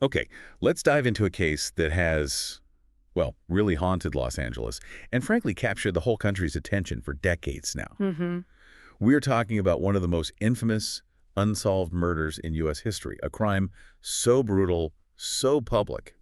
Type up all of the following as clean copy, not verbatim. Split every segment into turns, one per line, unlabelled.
Okay, let's dive into a case that has, well, really haunted Los Angeles and frankly captured the whole country's attention for decades now.
Mm-hmm.
We're talking about one of the most infamous unsolved murders in U.S. history, a crime so brutal, so public,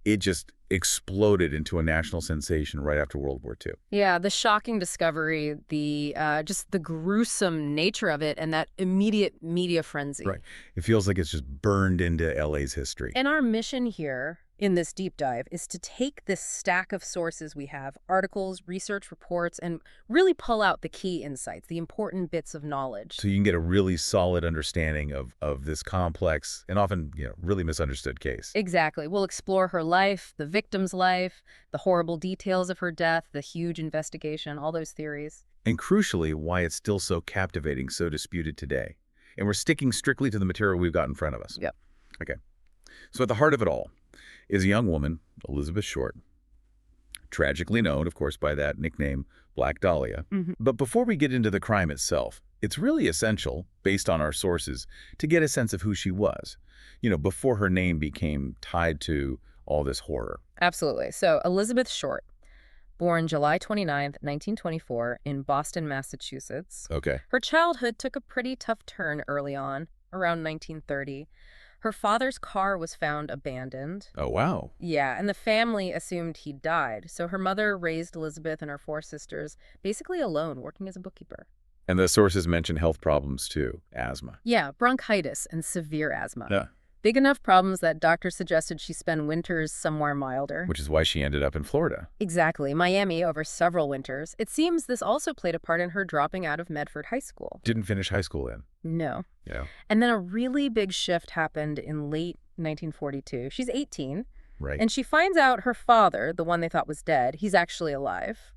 it just exploded into a national sensation right after World War II.
Yeah, the shocking discovery, the just the gruesome nature of it, and that immediate media frenzy.
Right. It feels like it's just burned into LA's history.
And our mission here in this deep dive is to take this stack of sources we have, articles, research reports, and really pull out the key insights, the important bits of knowledge.
So you can get a really solid understanding of this complex and often, really misunderstood case.
Exactly. We'll explore her life, the victim's life, the horrible details of her death, the huge investigation, all those theories.
And crucially, why it's still so captivating, so disputed today. And we're sticking strictly to the material we've got in front of us.
Yep.
Okay. So at the heart of it all is a young woman, Elizabeth Short, tragically known, of course, by that nickname, Black Dahlia.
Hmm.
But before we get into the crime itself, it's really essential, based on our sources, to get a sense of who she was, before her name became tied to all this horror.
Absolutely. So Elizabeth Short, born July 29th, 1924, in Boston, Massachusetts.
Okay.
Her childhood took a pretty tough turn early on, around 1930. Her father's car was found abandoned.
Oh, wow.
Yeah, and the family assumed he died. So her mother raised Elizabeth and her four sisters basically alone, working as a bookkeeper.
And the sources mention health problems, too. Asthma.
Yeah, bronchitis and severe asthma.
Yeah.
Big enough problems that doctors suggested she spend winters somewhere milder.
Which is why she ended up in Florida.
Exactly, Miami over several winters. It seems this also played a part in her dropping out of Medford High School.
Didn't finish high school then.
No.
Yeah.
And then a really big shift happened in late 1942. She's 18,
Right.
and she finds out her father, the one they thought was dead, he's actually alive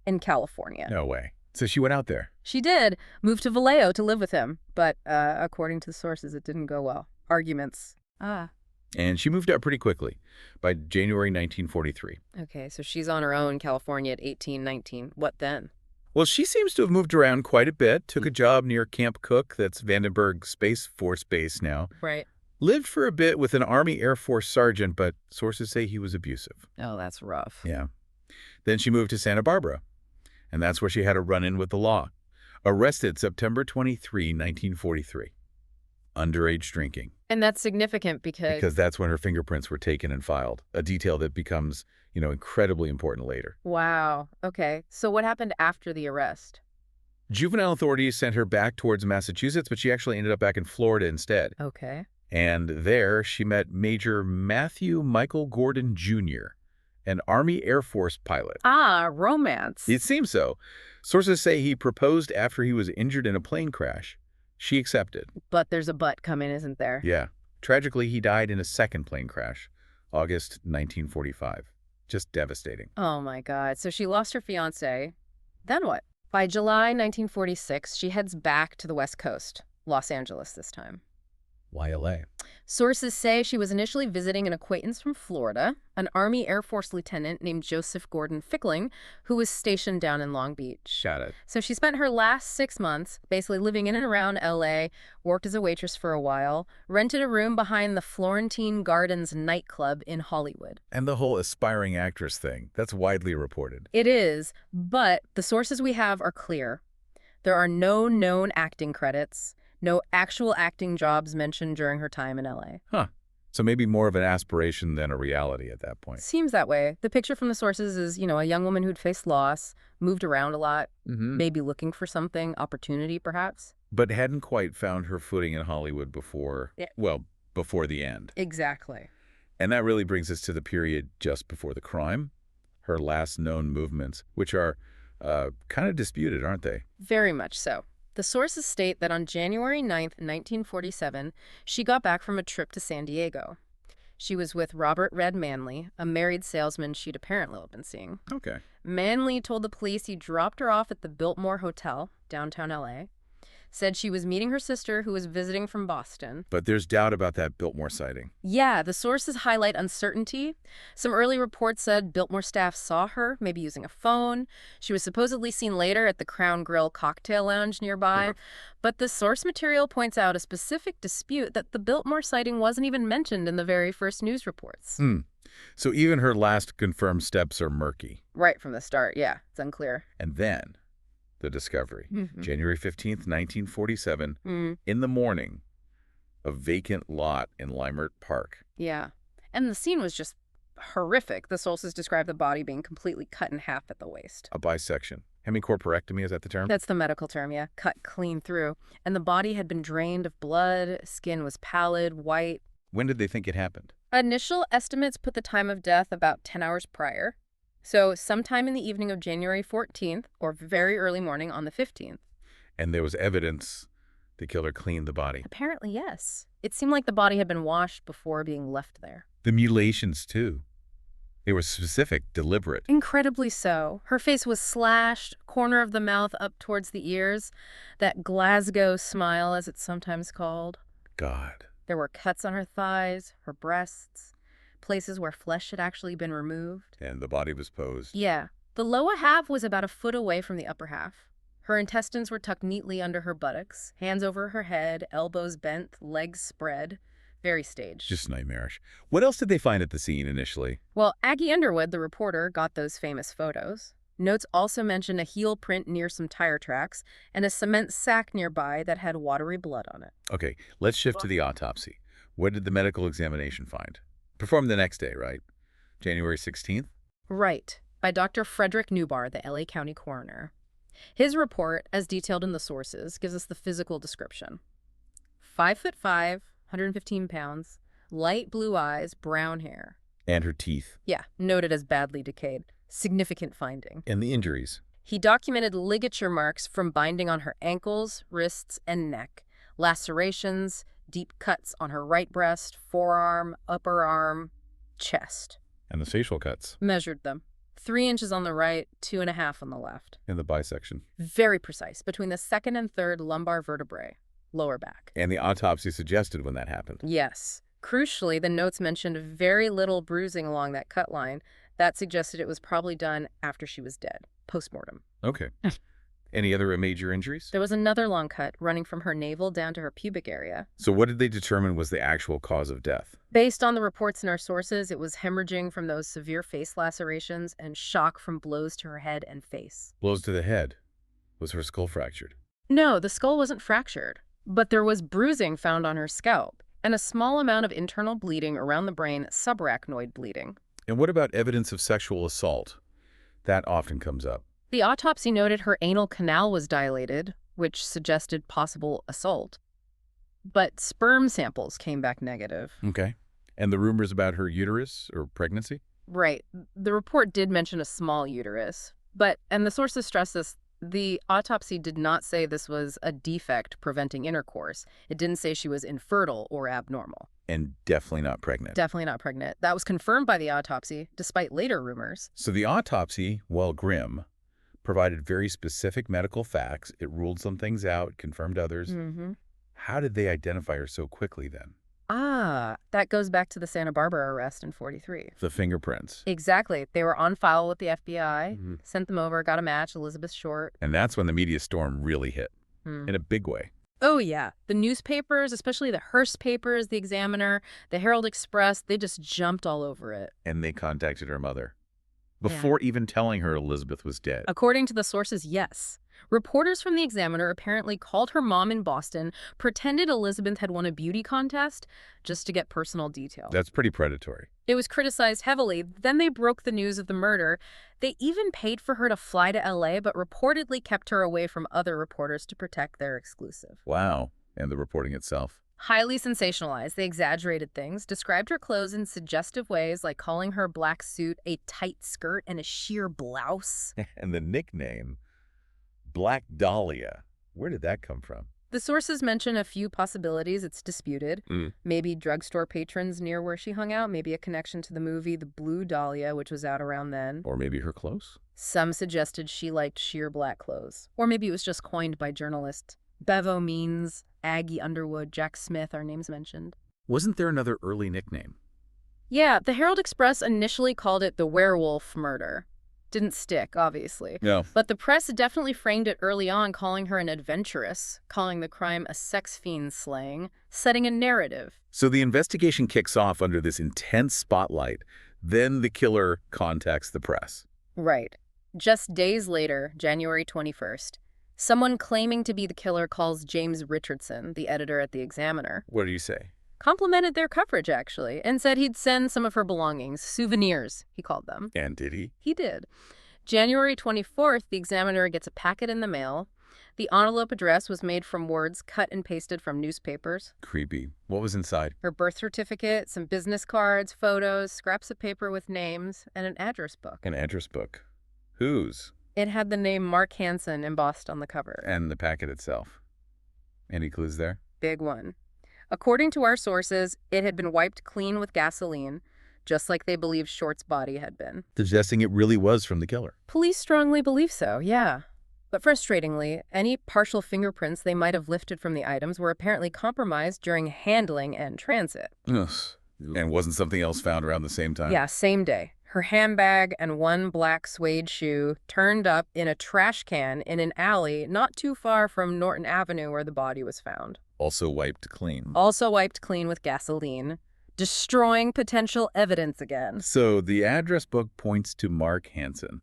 in California.
No way. So she went out there.
She did move to Vallejo to live with him, but according to the sources, it didn't go well. Arguments.
And she moved out pretty quickly, by January 1943.
Okay, so she's on her own in California at 18, 19. What then?
Well, she seems to have moved around quite a bit, took a job near Camp Cook, that's Vandenberg Space Force Base now.
Right.
Lived for a bit with an Army Air Force sergeant, but sources say he was abusive.
Oh, that's rough.
Yeah. Then she moved to Santa Barbara, and that's where she had a run-in with the law. Arrested September 23, 1943. Underage drinking.
And that's significant
Because that's when her fingerprints were taken and filed, a detail that becomes, incredibly important later.
Wow. Okay. So what happened after the arrest?
Juvenile authorities sent her back towards Massachusetts, but she actually ended up back in Florida instead.
Okay.
And there she met Major Matthew Michael Gordon Jr., an Army Air Force pilot.
Ah, romance.
It seems so. Sources say he proposed after he was injured in a plane crash. She accepted.
But there's a but coming, isn't there?
Yeah. Tragically, he died in a second plane crash, August 1945. Just devastating.
Oh my God. So she lost her fiance. Then what? By July 1946, she heads back to the West Coast, Los Angeles this time.
Why LA?
Sources say she was initially visiting an acquaintance from Florida, an Army Air Force lieutenant named Joseph Gordon Fickling, who was stationed down in Long Beach.
Got it.
So she spent her last 6 months basically living in and around LA, worked as a waitress for a while, rented a room behind the Florentine Gardens nightclub in Hollywood.
And the whole aspiring actress thing, that's widely reported.
It is, but the sources we have are clear. There are no known acting credits, no actual acting jobs mentioned during her time in LA.
Huh. So maybe more of an aspiration than a reality at that point.
Seems that way. The picture from the sources is, a young woman who'd faced loss, moved around a lot, maybe looking for something, opportunity perhaps.
But hadn't quite found her footing in Hollywood before,
Yeah.
well, before the end.
Exactly.
And that really brings us to the period just before the crime, her last known movements, which are kind of disputed, aren't they?
Very much so. The sources state that on January 9th, 1947, she got back from a trip to San Diego. She was with Robert Red Manley, a married salesman she'd apparently been seeing.
Okay.
Manley told the police he dropped her off at the Biltmore Hotel, downtown LA. said she was meeting her sister who was visiting from Boston.
But there's doubt about that Biltmore sighting.
Yeah, the sources highlight uncertainty. Some early reports said Biltmore staff saw her, maybe using a phone. She was supposedly seen later at the Crown Grill cocktail lounge nearby. But the source material points out a specific dispute that the Biltmore sighting wasn't even mentioned in the very first news reports.
So even her last confirmed steps are murky.
Right from the start, yeah, it's unclear.
And then the discovery. January 15th, 1947,
Mm,
in the morning, a vacant lot in Leimert Park.
yeah. And the scene was just horrific. The sources describe the body being completely cut in half at the waist.
A bisection. Hemicorporectomy, is that the term?
That's the medical term, yeah. Cut clean through. And the body had been drained of blood, skin was pallid, white.
When did they think it happened?
Initial estimates put the time of death about 10 hours prior. So sometime in the evening of January 14th, or very early morning on the 15th.
And there was evidence the killer cleaned the body.
Apparently, yes. It seemed like the body had been washed before being left there.
The mutilations, too. They were specific, deliberate.
Incredibly so. Her face was slashed, corner of the mouth up towards the ears, that Glasgow smile, as it's sometimes called.
God.
There were cuts on her thighs, her breasts, places where flesh had actually been removed.
And the body was posed.
Yeah. The lower half was about a foot away from the upper half. Her intestines were tucked neatly under her buttocks, hands over her head, elbows bent, legs spread. Very staged.
Just nightmarish. What else did they find at the scene initially?
Well, Aggie Underwood, the reporter, got those famous photos. Notes also mention a heel print near some tire tracks and a cement sack nearby that had watery blood on it.
Okay, let's shift to the autopsy. What did the medical examination find? Performed the next day, right? January 16th?
Right, by Dr. Frederick Newbar, the LA County coroner. His report, as detailed in the sources, gives us the physical description. 5'5", 115 pounds, light blue eyes, brown hair.
And her teeth.
Yeah, noted as badly decayed. Significant finding.
And the injuries.
He documented ligature marks from binding on her ankles, wrists, and neck, lacerations, deep cuts on her right breast, forearm, upper arm, chest.
And the facial cuts.
Measured them. 3 inches on the right, 2.5 on the left.
And the bisection.
Very precise, between the second and third lumbar vertebrae, lower back.
And the autopsy suggested when that happened.
Yes. Crucially, the notes mentioned very little bruising along that cut line. That suggested it was probably done after she was dead, post-mortem.
Okay. Any other major injuries?
There was another long cut running from her navel down to her pubic area.
So what did they determine was the actual cause of death?
Based on the reports in our sources, it was hemorrhaging from those severe face lacerations and shock from blows to her head and face.
Blows to the head. Was her skull fractured?
No, the skull wasn't fractured, but there was bruising found on her scalp and a small amount of internal bleeding around the brain, subarachnoid bleeding.
And what about evidence of sexual assault? That often comes up.
The autopsy noted her anal canal was dilated, which suggested possible assault. But sperm samples came back negative.
Okay. And the rumors about her uterus or pregnancy?
Right. The report did mention a small uterus. And the sources stress this, the autopsy did not say this was a defect preventing intercourse. It didn't say she was infertile or abnormal.
And definitely not pregnant.
Definitely not pregnant. That was confirmed by the autopsy, despite later rumors.
So the autopsy, while grim, provided very specific medical facts. It ruled some things out, confirmed others.
Mm-hmm.
How did they identify her so quickly then?
That goes back to the Santa Barbara arrest in '43.
The fingerprints.
Exactly. They were on file with the FBI,
Mhm.
sent them over, got a match, Elizabeth Short.
And that's when the media storm really hit,
Hmm.
in a big way.
Oh, yeah. The newspapers, especially the Hearst papers, the Examiner, the Herald Express, they just jumped all over it.
And they contacted her mother. Before even telling her Elizabeth was dead.
According to the sources, yes. Reporters from the Examiner apparently called her mom in Boston, pretended Elizabeth had won a beauty contest just to get personal detail.
That's pretty predatory.
It was criticized heavily. Then they broke the news of the murder. They even paid for her to fly to LA, but reportedly kept her away from other reporters to protect their exclusive.
Wow. And the reporting itself.
Highly sensationalized, they exaggerated things, described her clothes in suggestive ways, like calling her black suit a tight skirt and a sheer blouse.
And the nickname, Black Dahlia, where did that come from?
The sources mention a few possibilities. It's disputed. Maybe drugstore patrons near where she hung out, maybe a connection to the movie The Blue Dahlia, which was out around then.
Or maybe her clothes?
Some suggested she liked sheer black clothes. Or maybe it was just coined by journalist Bevo Means, Aggie Underwood, Jack Smith are names mentioned.
Wasn't there another early nickname?
Yeah, the Herald Express initially called it the werewolf murder. Didn't stick, obviously.
No.
But the press definitely framed it early on, calling her an adventuress, calling the crime a sex fiend slaying, setting a narrative.
So the investigation kicks off under this intense spotlight. Then the killer contacts the press.
Right. Just days later, January 21st, someone claiming to be the killer calls James Richardson, the editor at the Examiner.
What do you say?
Complimented their coverage, actually, and said he'd send some of her belongings, souvenirs, he called them.
And did he?
He did. January 24th, the Examiner gets a packet in the mail. The envelope address was made from words cut and pasted from newspapers.
Creepy. What was inside?
Her birth certificate, some business cards, photos, scraps of paper with names, and an address book.
An address book. Whose?
It had the name Mark Hansen embossed on the cover.
And the packet itself. Any clues there?
Big one. According to our sources, it had been wiped clean with gasoline, just like they believed Short's body had been.
Suggesting it really was from the killer.
Police strongly believe so, yeah. But frustratingly, any partial fingerprints they might have lifted from the items were apparently compromised during handling and transit.
Ugh. And wasn't something else found around the same time?
Yeah, same day. Her handbag and one black suede shoe turned up in a trash can in an alley not too far from Norton Avenue where the body was found.
Also wiped clean.
Also wiped clean with gasoline, destroying potential evidence again.
So the address book points to Mark Hansen.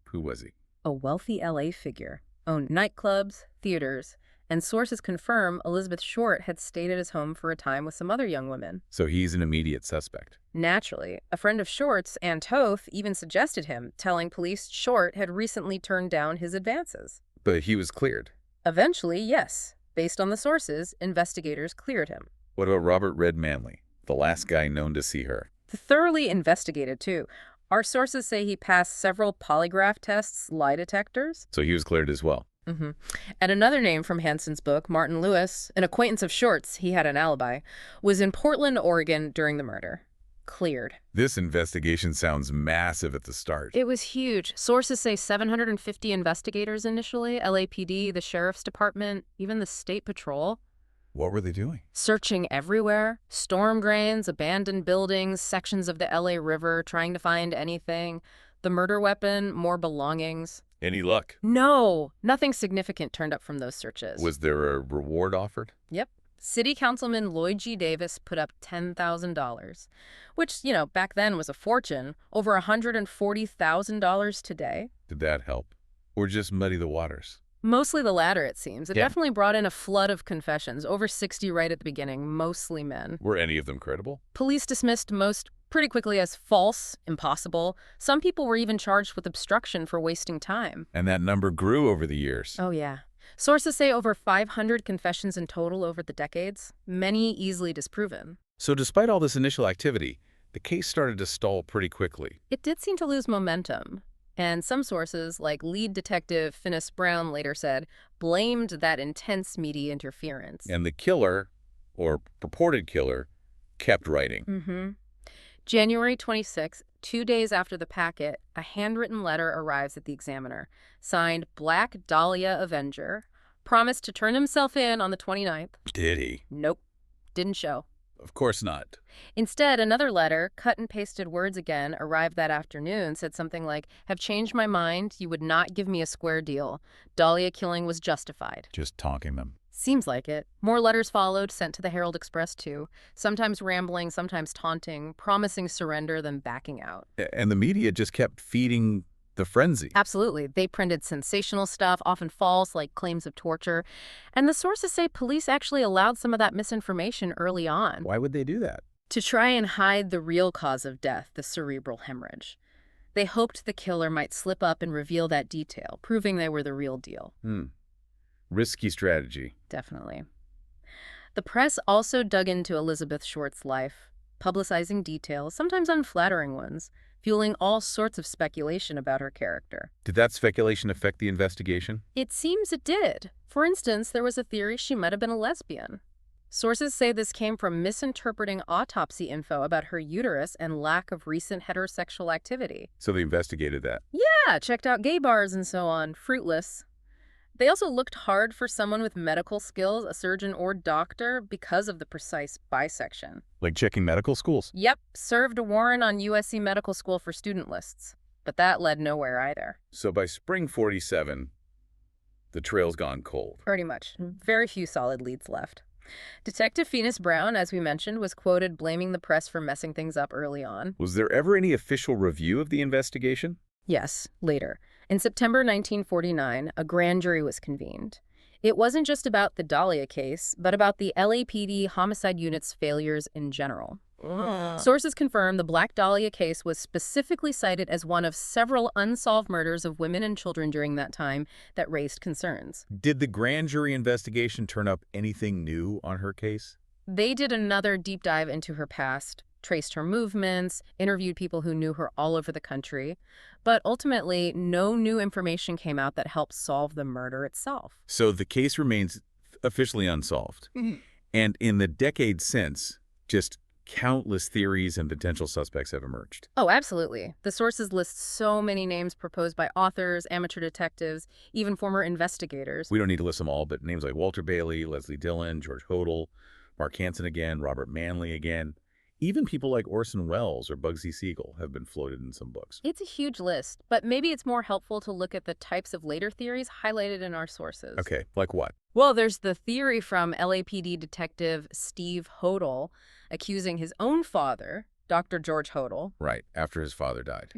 Who was he?
A wealthy LA figure, owned nightclubs, theaters, and sources confirm Elizabeth Short had stayed at his home for a time with some other young women.
So he's an immediate suspect.
Naturally, a friend of Short's, Ann Toth, even suggested him, telling police Short had recently turned down his advances.
But he was cleared.
Eventually, yes. Based on the sources, investigators cleared him.
What about Robert Red Manley, the last guy known to see her?
Thoroughly investigated, too. Our sources say he passed several polygraph tests, lie detectors.
So he was cleared as well.
Mm-hmm. And another name from Hansen's book, Martin Lewis, an acquaintance of Short's, he had an alibi, was in Portland, Oregon during the murder. Cleared.
This investigation sounds massive at the start.
It was huge. Sources say 750 investigators initially, LAPD, the Sheriff's Department, even the State Patrol.
What were they doing?
Searching everywhere. Storm drains, abandoned buildings, sections of the LA River, trying to find anything. The murder weapon, more belongings.
Any luck?
No, nothing significant turned up from those searches.
Was there a reward offered?
Yep. City Councilman Lloyd G. Davis put up $10,000, which, back then was a fortune, over $140,000 today.
Did that help? Or just muddy the waters?
Mostly the latter, it seems. It
Yeah.
definitely brought in a flood of confessions, over 60 right at the beginning, mostly men.
Were any of them credible?
Police dismissed most pretty quickly as false, impossible. Some people were even charged with obstruction for wasting time.
And that number grew over the years.
Oh, yeah. Sources say over 500 confessions in total over the decades, many easily disproven.
So despite all this initial activity, the case started to stall pretty quickly.
It did seem to lose momentum. And some sources, like lead detective Finis Brown later said, blamed that intense media interference.
And the killer, or purported killer, kept writing.
Mm-hmm. January 26, 2 days after the packet, a handwritten letter arrives at the Examiner, signed Black Dahlia Avenger, promised to turn himself in on the 29th.
Did he?
Nope. Didn't show.
Of course not.
Instead, another letter, cut and pasted words again, arrived that afternoon, said something like, "Have changed my mind. You would not give me a square deal. Dahlia killing was justified."
Just taunting them.
Seems like it. More letters followed, sent to the Herald Express, too. Sometimes rambling, sometimes taunting, promising surrender, then backing out.
And the media just kept feeding the frenzy.
Absolutely. They printed sensational stuff, often false, like claims of torture. And the sources say police actually allowed some of that misinformation early on.
Why would they do that?
To try and hide the real cause of death, the cerebral hemorrhage. They hoped the killer might slip up and reveal that detail, proving they were the real deal.
Risky strategy.
Definitely. The press also dug into Elizabeth Short's life, publicizing details, sometimes unflattering ones, fueling all sorts of speculation about her character.
Did that speculation affect the investigation?
It seems it did. For instance, there was a theory she might have been a lesbian. Sources say this came from misinterpreting autopsy info about her uterus and lack of recent heterosexual activity.
So they investigated that.
Yeah, checked out gay bars and so on. Fruitless. They also looked hard for someone with medical skills, a surgeon or doctor, because of the precise bisection.
Like checking medical schools.
Yep, served a warrant on USC Medical School for student lists. But that led nowhere either.
So by spring 47, the trail's gone cold.
Pretty much. Very few solid leads left. Detective Phoenix Brown, as we mentioned, was quoted blaming the press for messing things up early on.
Was there ever any official review of the investigation?
Yes, later. In September 1949, a grand jury was convened. It wasn't just about the Dahlia case, but about the LAPD homicide unit's failures in general. Sources confirm the Black Dahlia case was specifically cited as one of several unsolved murders of women and children during that time that raised concerns.
Did the grand jury investigation turn up anything new on her case?
They did another deep dive into her past, traced her movements, interviewed people who knew her all over the country, but ultimately no new information came out that helped solve the murder itself.
So the case remains officially unsolved. And in the decades since, just countless theories and potential suspects have emerged.
Oh, absolutely. The sources list so many names proposed by authors, amateur detectives, even former investigators.
We don't need to list them all, but names like Walter Bailey, Leslie Dillon, George Hodel, Mark Hansen again, Robert Manley again. Even people like Orson Welles or Bugsy Siegel have been floated in some books.
It's a huge list, but maybe it's more helpful to look at the types of later theories highlighted in our sources.
Okay, like what?
Well, there's the theory from LAPD detective Steve Hodel accusing his own father, Dr. George Hodel.
Right, after his father died.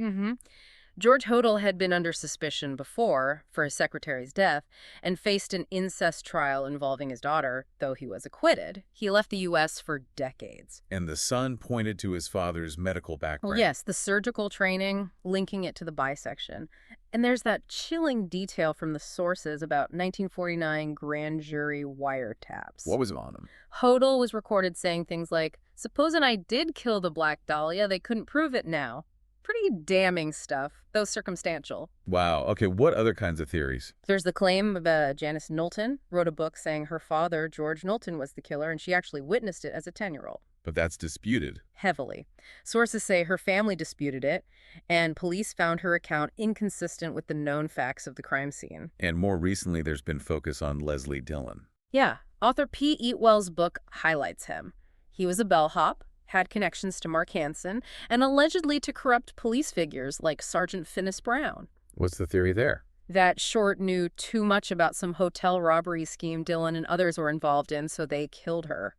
George Hodel had been under suspicion before for his secretary's death and faced an incest trial involving his daughter, though he was acquitted. He left the U.S. for decades.
And the son pointed to his father's medical background.
Well, yes, the surgical training, linking it to the bisection. And there's that chilling detail from the sources about 1949 grand jury wiretaps.
What was on him?
Hodel was recorded saying things like, "Supposing I did kill the Black Dahlia, they couldn't prove it now." Pretty damning stuff, though circumstantial.
Wow. Okay, what other kinds of theories?
There's the claim of Janice Knowlton wrote a book saying her father, George Knowlton, was the killer, and she actually witnessed it as a 10-year-old.
But that's disputed.
Heavily. Sources say her family disputed it, and police found her account inconsistent with the known facts of the crime scene.
And more recently, there's been focus on Leslie Dillon.
Yeah, author P. Eatwell's book highlights him. He was a bellhop, had connections to Mark Hansen, and allegedly to corrupt police figures like Sergeant Phoenix Brown.
What's the theory there?
That Short knew too much about some hotel robbery scheme Dillon and others were involved in, so they killed her.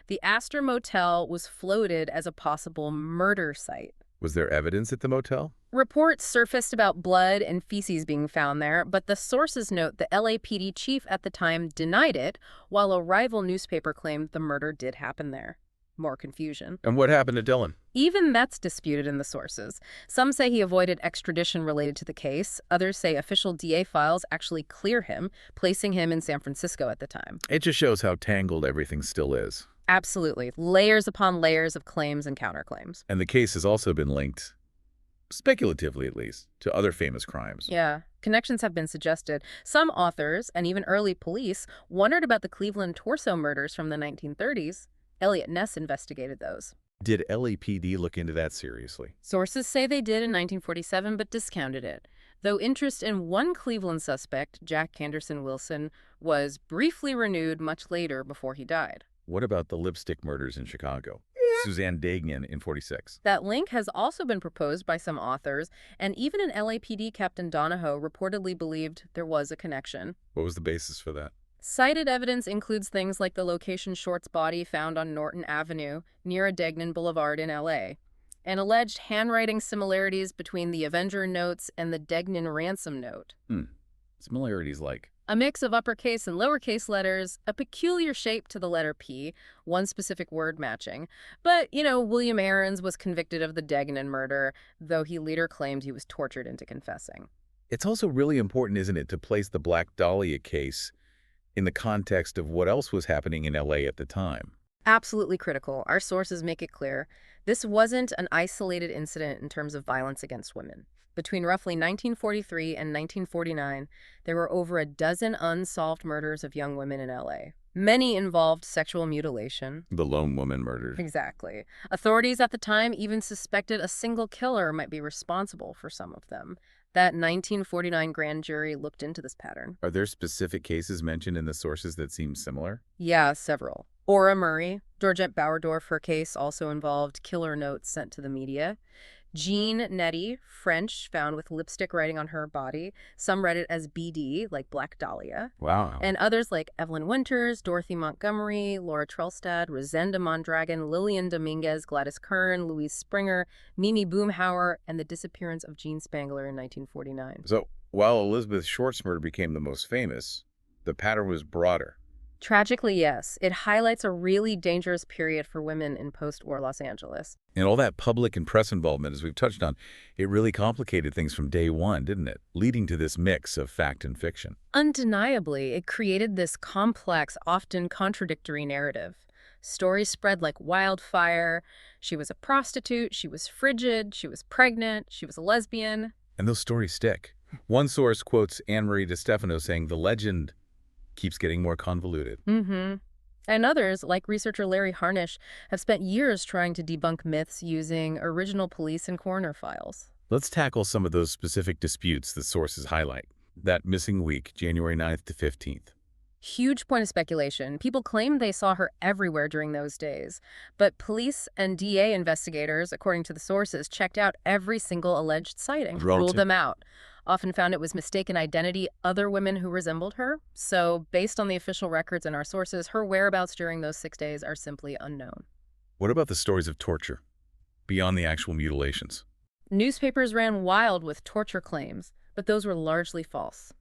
The Astor Motel was floated as a possible murder site.
Was there evidence at the motel?
Reports surfaced about blood and feces being found there, but the sources note the LAPD chief at the time denied it, while a rival newspaper claimed the murder did happen there. More confusion.
And what happened to Dillon?
Even that's disputed in the sources. Some say he avoided extradition related to the case. Others say official DA files actually clear him, placing him in San Francisco at the time.
It just shows how tangled everything still is.
Absolutely. Layers upon layers of claims and counterclaims.
And the case has also been linked, speculatively at least, to other famous crimes.
Yeah. Connections have been suggested. Some authors, and even early police, wondered about the Cleveland torso murders from the 1930s. Elliot Ness investigated those.
Did LAPD look into that seriously?
Sources say they did in 1947, but discounted it. Though interest in one Cleveland suspect, Jack Anderson Wilson, was briefly renewed much later before he died.
What about the lipstick murders in Chicago? Suzanne Dagnan in 46.
That link has also been proposed by some authors, and even an LAPD Captain Donahoe reportedly believed there was a connection.
What was the basis for that?
Cited evidence includes things like the location Short's body found on Norton Avenue near a Degnan Boulevard in L.A., and alleged handwriting similarities between the Avenger notes and the Degnan ransom note.
Similarities like?
A mix of uppercase and lowercase letters, a peculiar shape to the letter P, one specific word matching. But, William Aarons was convicted of the Degnan murder, though he later claimed he was tortured into confessing.
It's also really important, isn't it, to place the Black Dahlia case in the context of what else was happening in L.A. at the time.
Absolutely critical. Our sources make it clear this wasn't an isolated incident in terms of violence against women. Between roughly 1943 and 1949, there were over a dozen unsolved murders of young women in L.A. Many involved sexual mutilation.
The lone woman murdered.
Exactly. Authorities at the time even suspected a single killer might be responsible for some of them. That 1949 grand jury looked into this pattern.
Are there specific cases mentioned in the sources that seem similar?
Yeah, several. Ora Murray, Georgette Bauerdorf, her case also involved killer notes sent to the media. Jean Nettie, French, found with lipstick writing on her body. Some read it as BD, like Black Dahlia.
Wow.
And others like Evelyn Winters, Dorothy Montgomery, Laura Trelstad, Rosenda Mondragon, Lillian Dominguez, Gladys Kern, Louise Springer, Mimi Boomhauer, and the disappearance of Jean Spangler in 1949.
So, while Elizabeth Short's murder became the most famous, the pattern was broader.
Tragically, yes. It highlights a really dangerous period for women in post-war Los Angeles.
And all that public and press involvement, as we've touched on, it really complicated things from day one, didn't it? Leading to this mix of fact and fiction.
Undeniably, it created this complex, often contradictory narrative. Stories spread like wildfire. She was a prostitute, she was frigid, she was pregnant, she was a lesbian.
And those stories stick. One source quotes Anne Marie DeStefano saying the legend keeps getting more convoluted.
And others, like researcher Larry Harnish, have spent years trying to debunk myths using original police and coroner files.
Let's tackle some of those specific disputes the sources highlight. That missing week, January 9th to 15th.
Huge point of speculation. People claim they saw her everywhere during those days. But police and DA investigators, according to the sources, checked out every single alleged sighting, ruled them out. Often found it was mistaken identity, other women who resembled her. So, based on the official records and our sources, her whereabouts during those 6 days are simply unknown.
What about the stories of torture, beyond the actual mutilations?
Newspapers ran wild with torture claims, but those were largely false.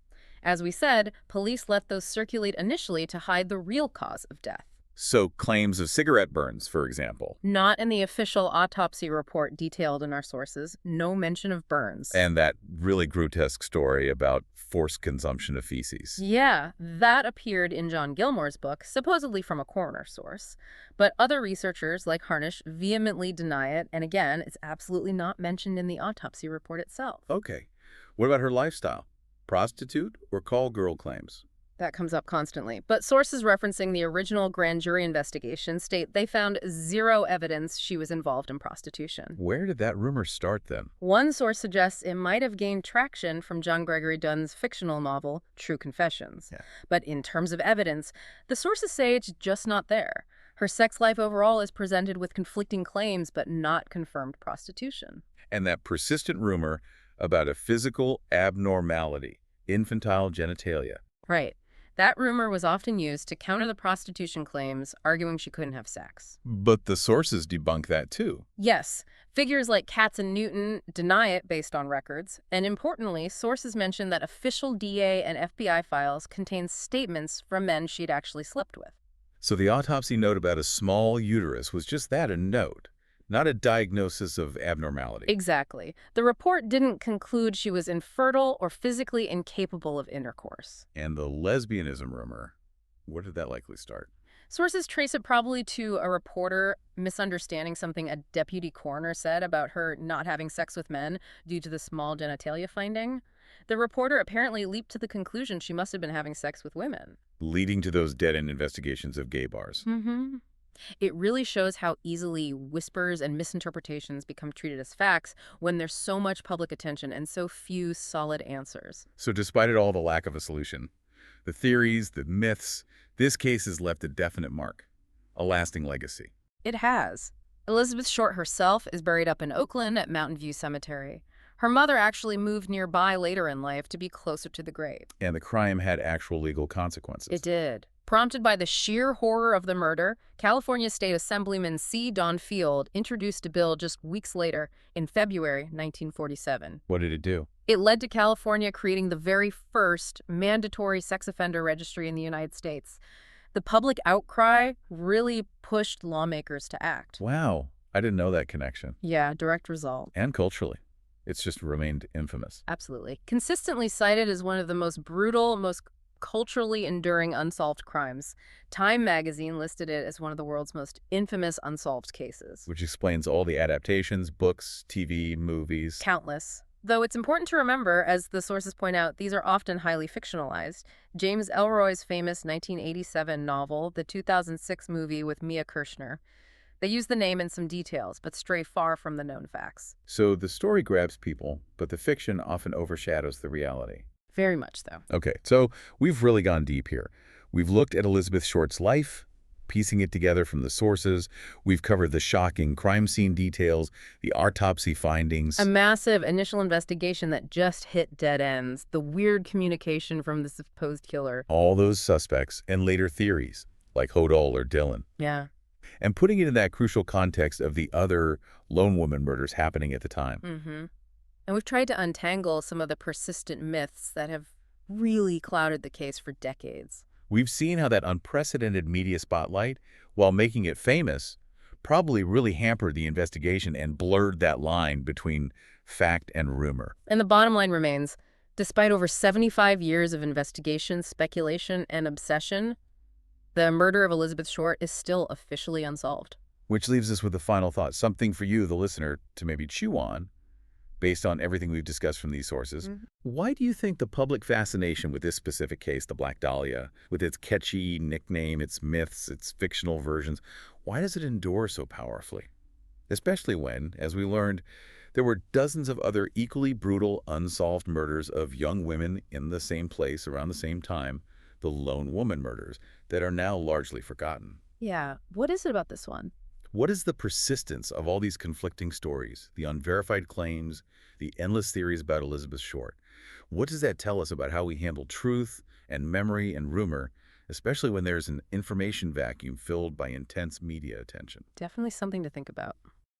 As we said, police let those circulate initially to hide the real cause of death.
So claims of cigarette burns, for example.
Not in the official autopsy report detailed in our sources. No mention of burns.
And that really grotesque story about forced consumption of feces.
Yeah, that appeared in John Gilmore's book, supposedly from a coroner source. But other researchers, like Harnish, vehemently deny it, and again, it's absolutely not mentioned in the autopsy report itself.
Okay. What about her lifestyle? Prostitute or call girl claims?
That comes up constantly. But sources referencing the original grand jury investigation state they found zero evidence she was involved in prostitution.
Where did that rumor start then?
One source suggests it might have gained traction from John Gregory Dunn's fictional novel, True Confessions.
Yeah.
But in terms of evidence, the sources say it's just not there. Her sex life overall is presented with conflicting claims, but not confirmed prostitution.
And that persistent rumor about a physical abnormality, infantile genitalia.
Right. That rumor was often used to counter the prostitution claims, arguing she couldn't have sex.
But the sources debunk that too.
Yes, figures like Katz and Newton deny it based on records. And importantly, sources mention that official DA and FBI files contain statements from men she'd actually slept with.
So the autopsy note about a small uterus was just that, a note, not a diagnosis of abnormality.
Exactly. The report didn't conclude she was infertile or physically incapable of intercourse.
And the lesbianism rumor, where did that likely start?
Sources trace it probably to a reporter misunderstanding something a deputy coroner said about her not having sex with men due to the small genitalia finding. The reporter apparently leaped to the conclusion she must have been having sex with women.
Leading to those dead-end investigations of gay bars.
It really shows how easily whispers and misinterpretations become treated as facts when there's so much public attention and so few solid answers.
So despite it all, the lack of a solution, the theories, the myths, this case has left a definite mark, a lasting legacy.
It has. Elizabeth Short herself is buried up in Oakland at Mountain View Cemetery. Her mother actually moved nearby later in life to be closer to the grave.
And the crime had actual legal consequences.
It did. Prompted by the sheer horror of the murder, California State Assemblyman C. Don Field introduced a bill just weeks later, in February 1947.
What did it do?
It led to California creating the very first mandatory sex offender registry in the United States. The public outcry really pushed lawmakers to act.
Wow, I didn't know that connection.
Yeah, direct result.
And culturally, it's just remained infamous.
Absolutely. Consistently cited as one of the most brutal, most culturally enduring unsolved crimes. Time magazine listed it as one of the world's most infamous unsolved cases.
Which explains all the adaptations, books, TV, movies.
Countless. Though it's important to remember, as the sources point out, these are often highly fictionalized. James Ellroy's famous 1987 novel, the 2006 movie with Mia Kirshner. They use the name and some details, but stray far from the known facts.
So the story grabs people, but the fiction often overshadows the reality.
Very much so.
Okay, so we've really gone deep here. We've looked at Elizabeth Short's life, piecing it together from the sources. We've covered the shocking crime scene details, the autopsy findings.
A massive initial investigation that just hit dead ends, the weird communication from the supposed killer.
All those suspects and later theories, like Hodel or Dillon.
Yeah.
And putting it in that crucial context of the other lone woman murders happening at the time.
Mm-hmm. And we've tried to untangle some of the persistent myths that have really clouded the case for decades.
We've seen how that unprecedented media spotlight, while making it famous, probably really hampered the investigation and blurred that line between fact and rumor.
And the bottom line remains, despite over 75 years of investigation, speculation, and obsession, the murder of Elizabeth Short is still officially unsolved.
Which leaves us with a final thought, something for you, the listener, to maybe chew on, based on everything we've discussed from these sources. Why do you think the public fascination with this specific case, the Black Dahlia, with its catchy nickname, its myths, its fictional versions, why does it endure so powerfully? Especially when, as we learned, there were dozens of other equally brutal, unsolved murders of young women in the same place around the same time, the lone woman murders, that are now largely forgotten.
Yeah, what is it about this one?
What is the persistence of all these conflicting stories, the unverified claims, the endless theories about Elizabeth Short? What does that tell us about how we handle truth and memory and rumor, especially when there's an information vacuum filled by intense media attention?
Definitely something to think about.